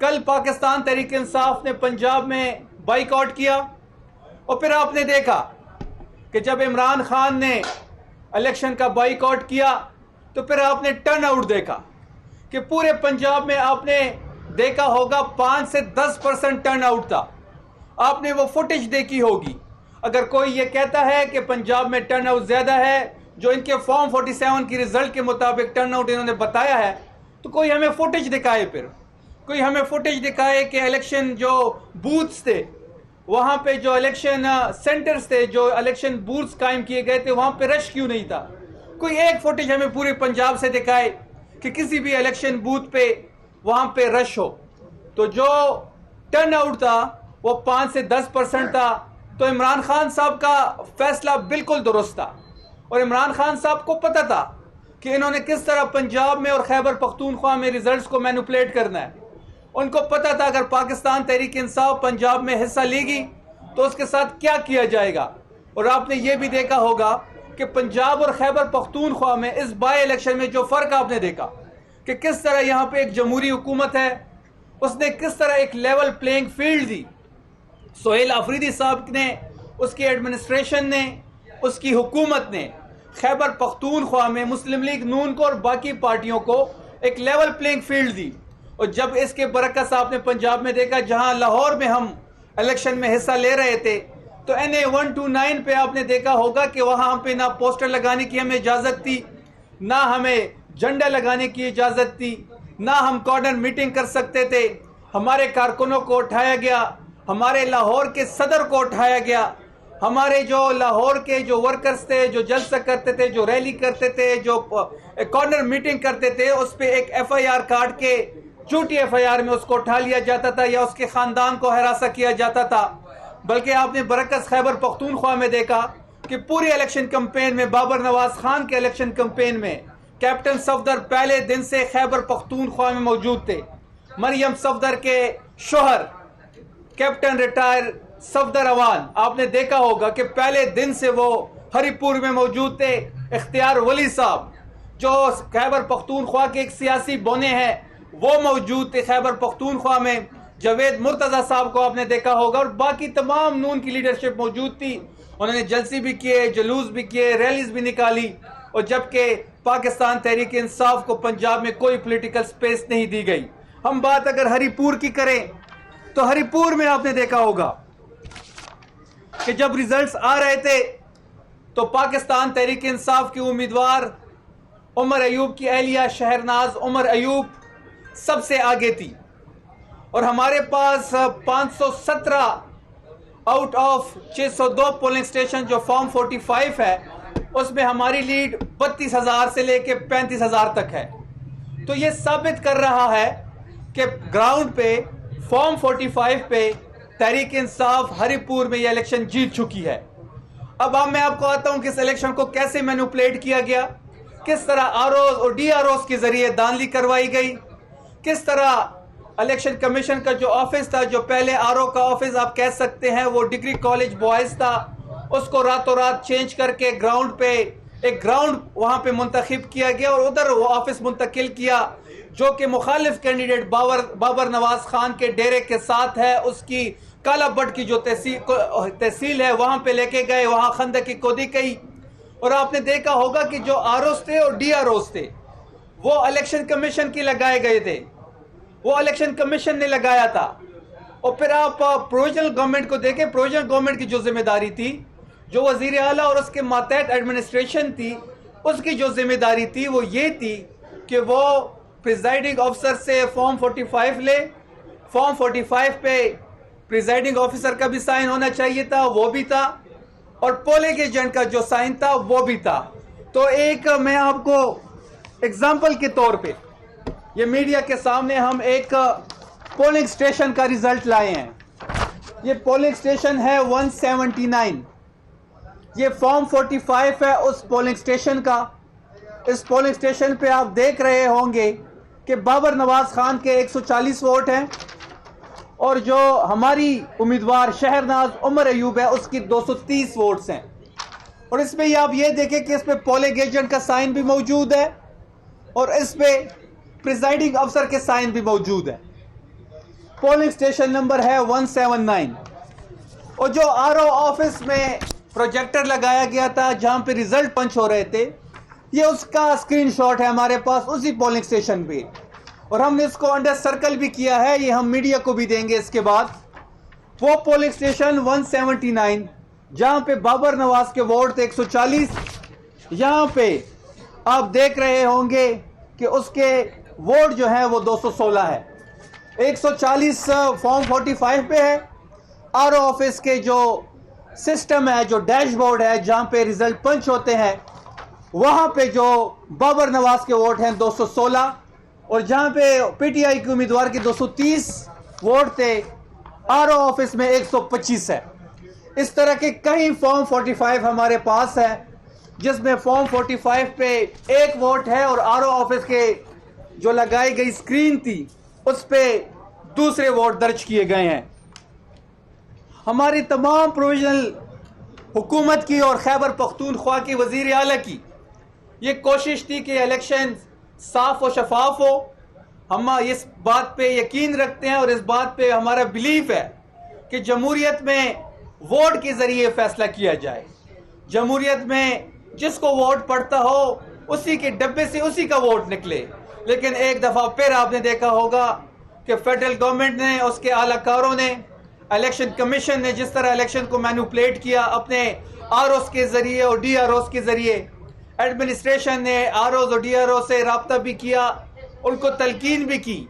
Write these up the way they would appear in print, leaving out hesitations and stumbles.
کل پاکستان تحریک انصاف نے پنجاب میں بائیکاٹ کیا، اور پھر آپ نے دیکھا کہ جب عمران خان نے الیکشن کا بائیکاٹ کیا تو پھر آپ نے ٹرن آؤٹ دیکھا کہ پورے پنجاب میں آپ نے دیکھا ہوگا 5 سے 10% ٹرن آؤٹ تھا. آپ نے وہ فوٹیج دیکھی ہوگی. اگر کوئی یہ کہتا ہے کہ پنجاب میں ٹرن آؤٹ زیادہ ہے، جو ان کے فارم 47 کی رزلٹ کے مطابق ٹرن آؤٹ انہوں نے بتایا ہے، تو کوئی ہمیں فوٹیج دکھائے، پھر کوئی ہمیں فوٹیج دکھائے کہ الیکشن جو بوتھس تھے، وہاں پہ جو الیکشن سینٹرز تھے، جو الیکشن بوتھس قائم کیے گئے تھے، وہاں پہ رش کیوں نہیں تھا. کوئی ایک فوٹیج ہمیں پورے پنجاب سے دکھائے کہ کسی بھی الیکشن بوتھ پہ وہاں پہ رش ہو. تو جو ٹرن آؤٹ تھا وہ 5 سے 10% تھا. تو عمران خان صاحب کا فیصلہ بالکل درست تھا، اور عمران خان صاحب کو پتہ تھا کہ انہوں نے کس طرح پنجاب میں اور خیبر پختونخوا میں ریزلٹس کو مینوپولیٹ کرنا ہے. ان کو پتہ تھا اگر پاکستان تحریک انصاف پنجاب میں حصہ لے گی تو اس کے ساتھ کیا کیا جائے گا. اور آپ نے یہ بھی دیکھا ہوگا کہ پنجاب اور خیبر پختونخوا میں اس بائی الیکشن میں جو فرق آپ نے دیکھا کہ کس طرح یہاں پہ ایک جمہوری حکومت ہے، اس نے کس طرح ایک لیول پلینگ فیلڈ دی. سہیل آفریدی صاحب نے، اس کی ایڈمنسٹریشن نے، اس کی حکومت نے خیبر پختونخوا میں مسلم لیگ نون کو اور باقی پارٹیوں کو ایک لیول پلینگ فیلڈ دی. اور جب اس کے برعکس آپ نے پنجاب میں دیکھا، جہاں لاہور میں ہم الیکشن میں حصہ لے رہے تھے، تو NA 129 پہ آپ نے دیکھا ہوگا کہ وہاں پہ نہ پوسٹر لگانے کی ہمیں اجازت تھی، نہ ہمیں جھنڈا لگانے کی اجازت تھی، نہ ہم کارنر میٹنگ کر سکتے تھے. ہمارے کارکنوں کو اٹھایا گیا، ہمارے لاہور کے صدر کو اٹھایا گیا، ہمارے جو لاہور کے جو ورکرز تھے، جو جلسہ کرتے تھے، جو ریلی کرتے تھے، جو کارنر میٹنگ کرتے تھے، اس پہ ایک FIR کاٹ کے جھوٹی FIR میں اس کو اٹھا لیا جاتا تھا یا اس کے خاندان کو ہراساں کیا جاتا تھا. بلکہ آپ نے برعکس خیبر پختونخوا میں دیکھا کہ پوری الیکشن کمپین میں، بابر نواز خان کے الیکشن کمپین میں، کیپٹن صفدر پہلے دن سے خیبر پختونخوا میں موجود تھے. مریم صفدر کے شوہر کیپٹن ریٹائر صفدر اوان، آپ نے دیکھا ہوگا کہ پہلے دن سے وہ ہری پور میں موجود تھے. اختیار ولی صاحب جو خیبر پختونخوا کے ایک سیاسی بونے ہیں، وہ موجود تھے خیبر پختونخوا میں. جاوید مرتضی صاحب کو آپ نے دیکھا ہوگا، اور باقی تمام نون کی لیڈرشپ موجود تھی. انہوں نے جلسے بھی کیے، جلوس بھی کیے، ریلیز بھی نکالی. اور جبکہ پاکستان تحریک انصاف کو پنجاب میں کوئی پولیٹیکل سپیس نہیں دی گئی. ہم بات اگر ہری پور کی کریں تو ہری پور میں آپ نے دیکھا ہوگا کہ جب ریزلٹس آ رہے تھے تو پاکستان تحریک انصاف کی امیدوار عمر ایوب کی اہلیہ شہرناز عمر ایوب سب سے آگے تھی، اور ہمارے پاس 517 آؤٹ آف 602 پولنگ سٹیشن جو فارم 45 ہے، اس میں ہماری لیڈ 32,000 سے لے کے 35,000 تک ہے. تو یہ ثابت کر رہا ہے کہ گراؤنڈ پہ فارم 45 پہ تحریک انصاف ہری پور میں یہ الیکشن جیت چکی ہے. اب میں آپ کو آتا ہوں کہ اس الیکشن کو کیسے مینوپولیٹ کیا گیا، کس طرح ROs اور DROs کے ذریعے دانلی کروائی گئی، کس طرح الیکشن کمیشن کا جو آفس تھا، جو پہلے RO کا آفس آپ کہہ سکتے ہیں وہ ڈگری کالج بوائز تھا، اس کو راتوں رات چینج کر کے گراؤنڈ پہ ایک گراؤنڈ وہاں پہ منتخب کیا گیا، اور ادھر وہ آفس منتقل کیا جو کہ مخالف کینڈیڈیٹ بابر نواز خان کے ڈیرے کے ساتھ ہے. اس کی کالا بٹ کی جو تحصیل ہے وہاں پہ لے کے گئے، وہاں خندق کی کھودی کی. اور آپ نے دیکھا ہوگا کہ جو ROs تھے اور DROs تھے وہ الیکشن کمیشن کی لگائے گئے تھے، وہ الیکشن کمیشن نے لگایا تھا. اور پھر آپ پروویژنل گورنمنٹ کو دیکھیں، پروویژنل گورنمنٹ کی جو ذمہ داری تھی، جو وزیر اعلیٰ اور اس کے ماتحت ایڈمنسٹریشن تھی، اس کی جو ذمہ داری تھی وہ یہ تھی کہ وہ پریزائڈنگ آفیسر سے فارم 45 لے. فارم 45 پہ پریزائڈنگ آفیسر کا بھی سائن ہونا چاہیے تھا، وہ بھی تھا، اور پولنگ ایجنٹ کا جو سائن تھا وہ بھی تھا. تو ایک میں آپ کو اگزامپل کے طور پہ یہ میڈیا کے سامنے ہم ایک پولنگ سٹیشن کا ریزلٹ لائے ہیں. یہ پولنگ سٹیشن ہے 179. یہ فارم 45 ہے اس پولنگ سٹیشن کا. اس پولنگ سٹیشن پہ آپ دیکھ رہے ہوں گے کہ بابر نواز خان کے 140 ووٹ ہیں، اور جو ہماری امیدوار شہرناز عمر ایوب ہے اس کی 230 ووٹس ہیں. اور اس میں آپ یہ دیکھیں کہ اس پہ پولنگ ایجنٹ کا سائن بھی موجود ہے، اور اس پہ پریزائڈنگ افسر کے سائن بھی موجود ہے. پولنگ اسٹیشن نمبر ہے 179 اور جو RO آفس میں پروجیکٹر لگایا گیا تھا جہاں پہ ریزلٹ پنچ ہو رہے تھے، یہ اس کا اسکرین شاٹ ہے ہمارے پاس اسی پولنگ اسٹیشن پہ، اور ہم نے اس کو انڈر سرکل بھی کیا ہے، یہ ہم میڈیا کو بھی دیں گے اس کے بعد۔ وہ پولنگ اسٹیشن 179 جہاں پہ بابر نواز کے ووٹ تھے 140، یہاں پہ آپ دیکھ رہے ہوں گے کہ اس کے ووٹ جو ہیں وہ 216 ہے، 140 فارم 45 پہ ہے۔ RO آفس کے جو سسٹم ہے، جو ڈیش بورڈ ہے جہاں پہ ریزلٹ پنچ ہوتے ہیں، وہاں پہ جو بابر نواز کے ووٹ ہیں 216، اور جہاں پہ PTI کے امیدوار کے 230 ووٹ تھے، RO آفس میں 125 ہے۔ اس طرح کے کئی فارم 45 ہمارے پاس ہے، جس میں فارم 45 پہ ایک ووٹ ہے اور RO آفس کے جو لگائی گئی اسکرین تھی اس پہ دوسرے ووٹ درج کیے گئے ہیں۔ ہماری تمام پروویژنل حکومت کی اور خیبر پختونخوا کی وزیر اعلیٰ کی یہ کوشش تھی کہ الیکشن صاف و شفاف ہو۔ ہم اس بات پہ یقین رکھتے ہیں اور اس بات پہ ہمارا بلیف ہے کہ جمہوریت میں ووٹ کے ذریعے فیصلہ کیا جائے۔ جمہوریت میں جس کو ووٹ پڑتا ہو اسی کے ڈبے سے اسی کا ووٹ نکلے، لیکن ایک دفعہ پھر آپ نے دیکھا ہوگا کہ فیڈرل گورنمنٹ نے، اس کے اعلیٰ کاروں نے، الیکشن کمیشن نے جس طرح الیکشن کو مینوپلیٹ کیا اپنے ROs کے ذریعے اور DROs کے ذریعے، ایڈمنسٹریشن نے ROs اور DROs سے رابطہ بھی کیا، ان کو تلقین بھی کی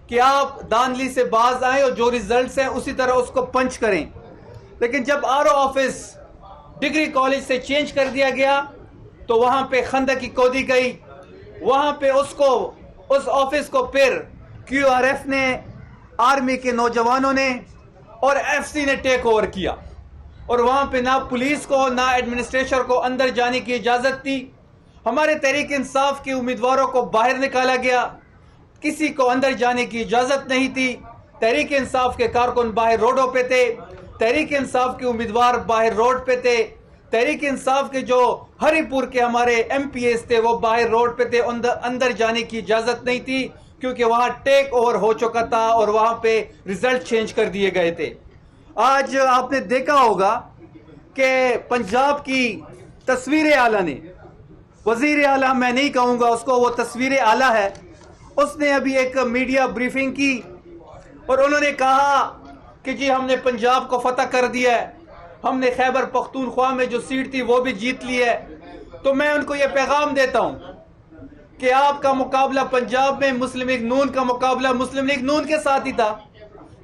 کہ آپ داندلی سے باز آئیں اور جو ریزلٹس ہیں اسی طرح اس کو پنچ کریں۔ لیکن جب RO آفس ڈگری کالج سے چینج کر دیا گیا تو وہاں پہ خندق کی کھودی گئی، وہاں پہ اس آفس کو پھر QRF نے، آرمی کے نوجوانوں نے اور FC نے ٹیک اوور کیا، اور وہاں پہ نہ پولیس کو نہ ایڈمنسٹریشن کو اندر جانے کی اجازت تھی۔ ہمارے تحریک انصاف کے امیدواروں کو باہر نکالا گیا، کسی کو اندر جانے کی اجازت نہیں تھی۔ تحریک انصاف کے کارکن باہر روڈوں پہ تھے، تحریک انصاف کے امیدوار باہر روڈ پہ تھے، تحریک انصاف کے جو ہری پور کے ہمارے MPs تھے وہ باہر روڈ پہ تھے، اندر جانے کی اجازت نہیں تھی کیونکہ وہاں ٹیک اوور ہو چکا تھا اور وہاں پہ ریزلٹ چینج کر دیے گئے تھے۔ آج آپ نے دیکھا ہوگا کہ پنجاب کی تصویر اعلیٰ نے، وزیر اعلیٰ میں نہیں کہوں گا اس کو، وہ تصویر اعلیٰ ہے، اس نے ابھی ایک میڈیا بریفنگ کی اور انہوں نے کہا کہ جی ہم نے پنجاب کو فتح کر دیا ہے، ہم نے خیبر پختونخوا میں جو سیٹ تھی وہ بھی جیت لی ہے۔ تو میں ان کو یہ پیغام دیتا ہوں کہ آپ کا مقابلہ پنجاب میں مسلم لیگ نون کا مقابلہ مسلم لیگ نون کے ساتھ ہی تھا۔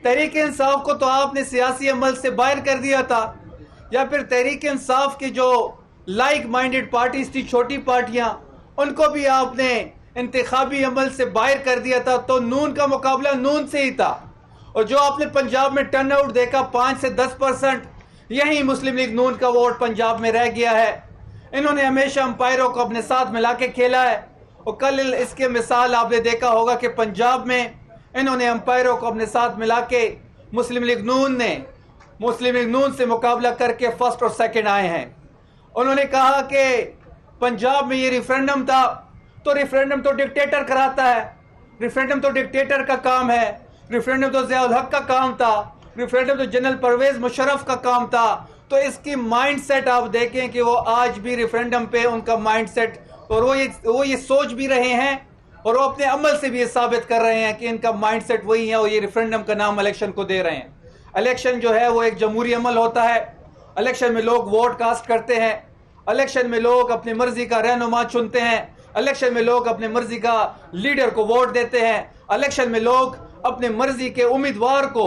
تحریک انصاف کو تو آپ نے سیاسی عمل سے باہر کر دیا تھا، یا پھر تحریک انصاف کے جو لائک مائنڈڈ پارٹیز تھی، چھوٹی پارٹیاں، ان کو بھی آپ نے انتخابی عمل سے باہر کر دیا تھا۔ تو نون کا مقابلہ نون سے ہی تھا، اور جو آپ نے پنجاب میں ٹرن آؤٹ دیکھا 5 سے 10%، یہی مسلم لیگ نون کا ووٹ پنجاب میں رہ گیا ہے۔ انہوں نے ہمیشہ امپائروں کو اپنے ساتھ ملا کے کھیلا ہے، اور کل اس کے مثال آپ نے دیکھا ہوگا کہ پنجاب میں انہوں نے امپائروں کو اپنے ساتھ ملا کے مسلم لیگ نون سے مقابلہ کر کے فرسٹ اور سیکنڈ آئے ہیں۔ انہوں نے کہا کہ پنجاب میں یہ ریفرینڈم تھا، تو ریفرینڈم تو ڈکٹیٹر کراتا ہے، ریفرینڈم تو ڈکٹیٹر کا کام ہے، ریفرینڈم تو ضیاء الحق کا کام تھا، ریفرینڈم تو جنرل پرویز مشرف کا کام تھا۔ تو اس کی مائنڈ سیٹ آپ دیکھیں کہ وہ آج بھی ریفرینڈم پہ ان کا مائنڈ سیٹ، اور وہ یہ سوچ بھی رہے ہیں اور وہ اپنے عمل سے بھی یہ ثابت کر رہے ہیں کہ ان کا مائنڈ سیٹ وہی ہے، اور یہ ریفرینڈم کا نام الیکشن کو دے رہے ہیں۔ الیکشن جو ہے وہ ایک جمہوری عمل ہوتا ہے، الیکشن میں لوگ ووٹ کاسٹ کرتے ہیں، الیکشن میں لوگ اپنی مرضی کا رہنما چنتے ہیں، الیکشن میں لوگ اپنے مرضی کا لیڈر کو ووٹ دیتے ہیں، الیکشن میں لوگ اپنے مرضی کے امیدوار کو